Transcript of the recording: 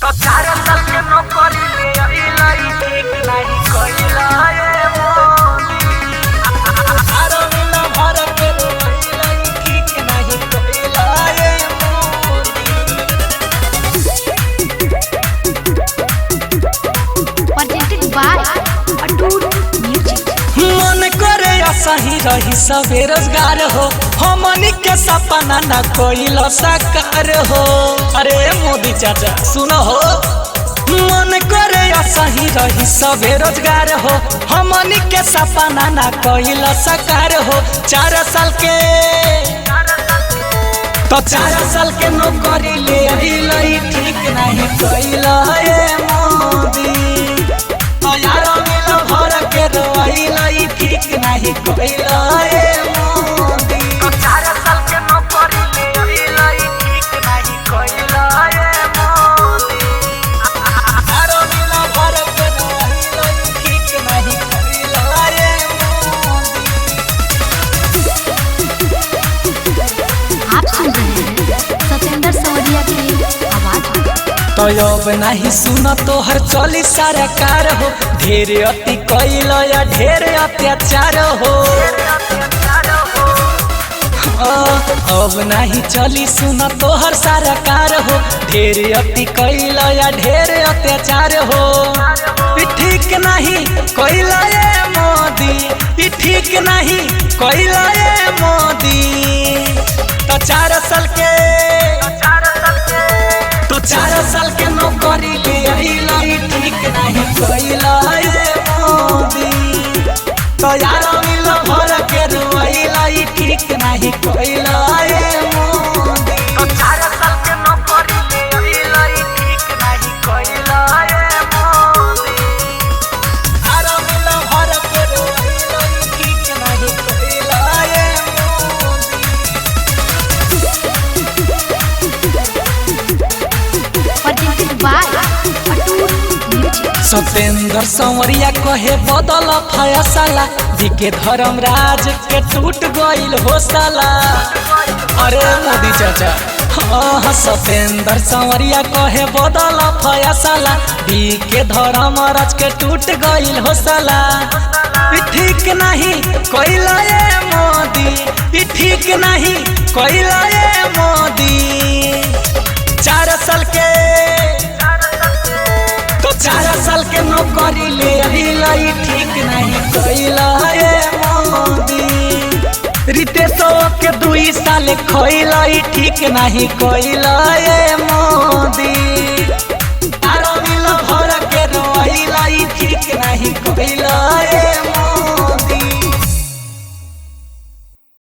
तो 4 साल के नौकरी ले अइला ई ठीक नाही कइला ए मोदी। आरो मिला भर के रोइला ई ठीक नाही कइला ए presented by Atul Music। मन करे असही रही सब बेरोजगार हो, हमनी के सपना न कोइल साकार हो। अरे मोदी चाचा सुनो हो, मन करे असही रही सब बेरोजगार हो, हमनी के सपना न कोइल साकार हो। 4 साल के तो 4 साल के नौकरी ले अइला ई ठीक नहीं कइला ए मोदी। यारो मिला भर के रोइला ई ठीक नहीं कइला ए मोदी। 4 साल के नौकरी ले अइला ई ठीक नहीं कइला ए मोदी। यारो मिला भर के रोइला ई ठीक नहीं कइला ए मोदी। आप सुन रहे हैं सतेंद्र सवरिया की आवाज में। तो अब नहीं सुन तोहर चली सरकार हो, ढेर अति कैल या ढेर अत्याचार हो। अब नहीं चली सुन तोहर सरकार हो, ढेर अति कैल या ढेर अत्याचार हो। ई ठीक नहीं कैल ए मोदी, ई ठीक नहीं कैल ए मोदी। तो 4 साल के तो 4 साल के नौकरी ले अइला ई ठीक नहीं कइला ए मोदी। तो यारो मिला भर के रोइला ई ठीक नहीं कइला ए मोदी। तो 4 साल के नौकरी ले अइला ई ठीक नहीं कइला ए मोदी। यारो मिला भर के रोइला ई ठीक नहीं कइला ए Modi. presented by Atul Music। Satendra संवरिया कहे बदल फैसला, दिके धर्मराज के टूट गइल हौसला। अरे मोदी चाचा हाँ, सतेंद्र संवरिया कहे बदल फैसला, दिके धर्मराज के टूट गइल हौसला। ई ठीक नहीं कइला ए मोदी, ई ठीक नहीं कइला ए मोदी। 4 साल के तो 4 साल के नौकरी ले अइला ई ठीक नहीं कइला ए मोदी। रितेशो के 2 साल खइला ई ठीक नहीं कइला ए मोदी। आरो मिला भर के रोइला ई ठीक नहीं कइला